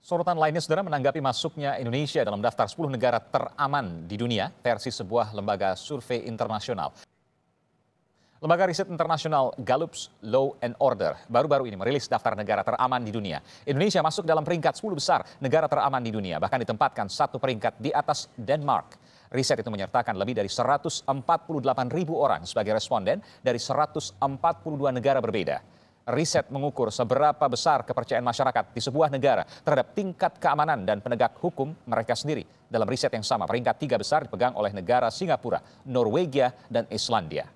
Sorotan lainnya, saudara, menanggapi masuknya Indonesia dalam daftar 10 negara teraman di dunia versi sebuah lembaga survei internasional. Lembaga riset internasional Gallup's Law and Order baru-baru ini merilis daftar negara teraman di dunia. Indonesia masuk dalam peringkat 10 besar negara teraman di dunia, bahkan ditempatkan satu peringkat di atas Denmark. Riset itu menyertakan lebih dari 148.000 orang sebagai responden dari 142 negara berbeda. Riset mengukur seberapa besar kepercayaan masyarakat di sebuah negara terhadap tingkat keamanan dan penegak hukum mereka sendiri. Dalam riset yang sama, peringkat 3 besar dipegang oleh negara Singapura, Norwegia, dan Islandia.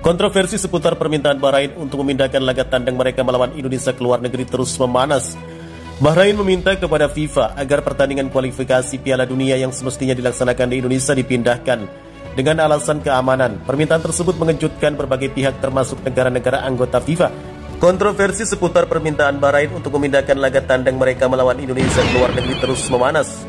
Kontroversi seputar permintaan Bahrain untuk memindahkan laga tandang mereka melawan Indonesia ke luar negeri terus memanas. Bahrain meminta kepada FIFA agar pertandingan kualifikasi Piala Dunia yang semestinya dilaksanakan di Indonesia dipindahkan dengan alasan keamanan. Permintaan tersebut mengejutkan berbagai pihak termasuk negara-negara anggota FIFA. Kontroversi seputar permintaan Bahrain untuk memindahkan laga tandang mereka melawan Indonesia ke luar negeri terus memanas.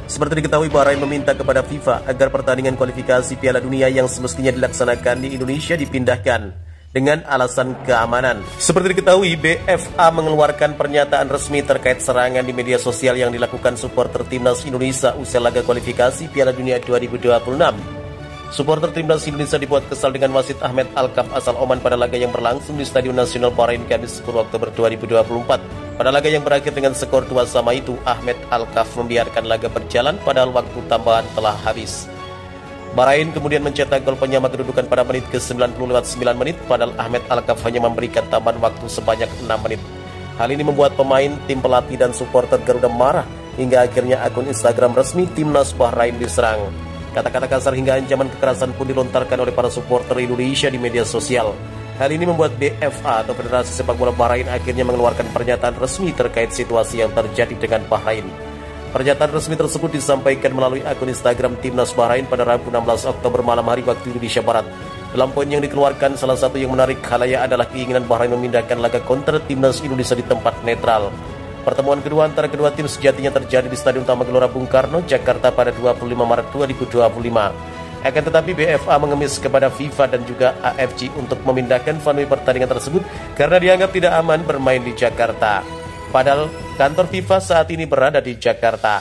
Seperti diketahui, Bahrain meminta kepada FIFA agar pertandingan kualifikasi Piala Dunia yang semestinya dilaksanakan di Indonesia dipindahkan dengan alasan keamanan. Seperti diketahui, BFA mengeluarkan pernyataan resmi terkait serangan di media sosial yang dilakukan supporter timnas Indonesia usai laga kualifikasi Piala Dunia 2026. Supporter timnas Indonesia dibuat kesal dengan wasit Ahmed Alkaf asal Oman pada laga yang berlangsung di Stadion Nasional Bahrain Kamis 10 Oktober 2024. Pada laga yang berakhir dengan skor 2-2 itu, Ahmed Alkaf membiarkan laga berjalan padahal waktu tambahan telah habis. Bahrain kemudian mencetak gol penyama kedudukan pada menit ke-90 lewat 9 menit, padahal Ahmed Alkaf hanya memberikan tambahan waktu sebanyak 6 menit. Hal ini membuat pemain, tim pelatih, dan supporter Garuda marah, hingga akhirnya akun Instagram resmi timnas Bahrain diserang. Kata-kata kasar hingga ancaman kekerasan pun dilontarkan oleh para supporter Indonesia di media sosial. Hal ini membuat BFA atau Federasi Sepak Bola Bahrain akhirnya mengeluarkan pernyataan resmi terkait situasi yang terjadi dengan Bahrain. Pernyataan resmi tersebut disampaikan melalui akun Instagram Timnas Bahrain pada Rabu 16 Oktober malam hari waktu Indonesia Barat. Dalam poin yang dikeluarkan, salah satu yang menarik khalayak adalah keinginan Bahrain memindahkan laga kontra Timnas Indonesia di tempat netral. Pertemuan kedua antara kedua tim sejatinya terjadi di Stadion Utama Gelora Bung Karno, Jakarta pada 25 Maret 2025. Akan tetapi BFA mengemis kepada FIFA dan juga AFC untuk memindahkan venue pertandingan tersebut karena dianggap tidak aman bermain di Jakarta. Padahal kantor FIFA saat ini berada di Jakarta.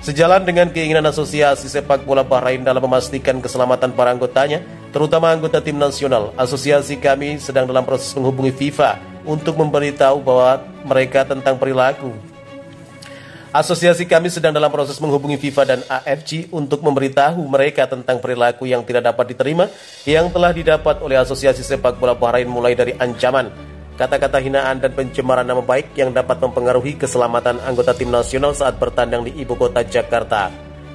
Sejalan dengan keinginan Asosiasi Sepak Bola Bahrain dalam memastikan keselamatan para anggotanya, terutama anggota tim nasional, asosiasi kami sedang dalam proses menghubungi FIFA untuk memberitahu bahwa mereka tentang perilaku. Asosiasi kami sedang dalam proses menghubungi FIFA dan AFC untuk memberitahu mereka tentang perilaku yang tidak dapat diterima yang telah didapat oleh Asosiasi Sepak Bola Bahrain, mulai dari ancaman, kata-kata hinaan, dan pencemaran nama baik yang dapat mempengaruhi keselamatan anggota tim nasional saat bertandang di ibu kota Jakarta.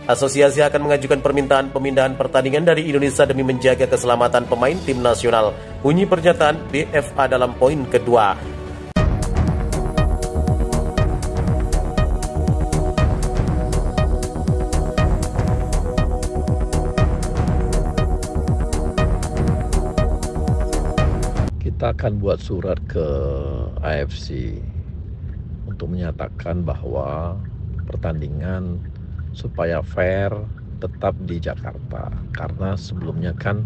Asosiasi akan mengajukan permintaan pemindahan pertandingan dari Indonesia demi menjaga keselamatan pemain tim nasional. Bunyi pernyataan BFA dalam poin kedua. Kita akan buat surat ke AFC untuk menyatakan bahwa pertandingan supaya fair tetap di Jakarta, karena sebelumnya kan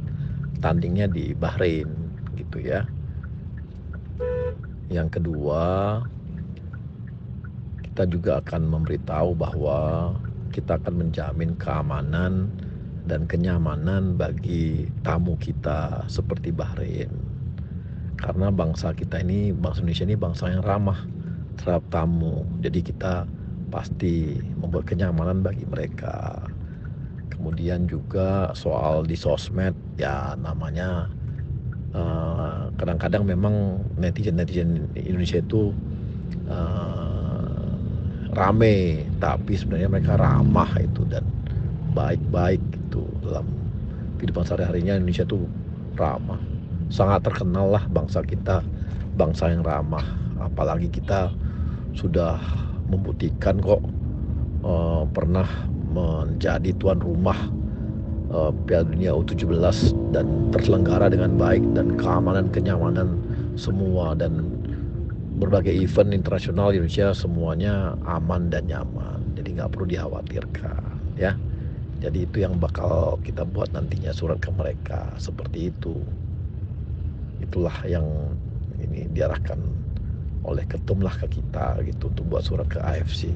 tandingnya di Bahrain gitu ya. Yang kedua, kita juga akan memberitahu bahwa kita akan menjamin keamanan dan kenyamanan bagi tamu kita seperti Bahrain. Karena bangsa kita ini, bangsa Indonesia ini bangsa yang ramah terhadap tamu. Jadi kita pasti membuat kenyamanan bagi mereka. Kemudian juga soal di sosmed, ya namanya kadang-kadang memang netizen Indonesia itu rame, tapi sebenarnya mereka ramah itu dan baik-baik gitu. Dalam kehidupan sehari-harinya Indonesia itu ramah. Sangat terkenal lah bangsa kita, bangsa yang ramah. Apalagi kita sudah membuktikan kok pernah menjadi tuan rumah Piala Dunia U17 dan terselenggara dengan baik, dan keamanan, kenyamanan semua, dan berbagai event internasional di Indonesia semuanya aman dan nyaman. Jadi nggak perlu dikhawatirkan ya. Jadi itu yang bakal kita buat nantinya, surat ke mereka seperti itu. Itulah yang ini diarahkan oleh ketum lah ke kita gitu untuk buat surat ke AFC.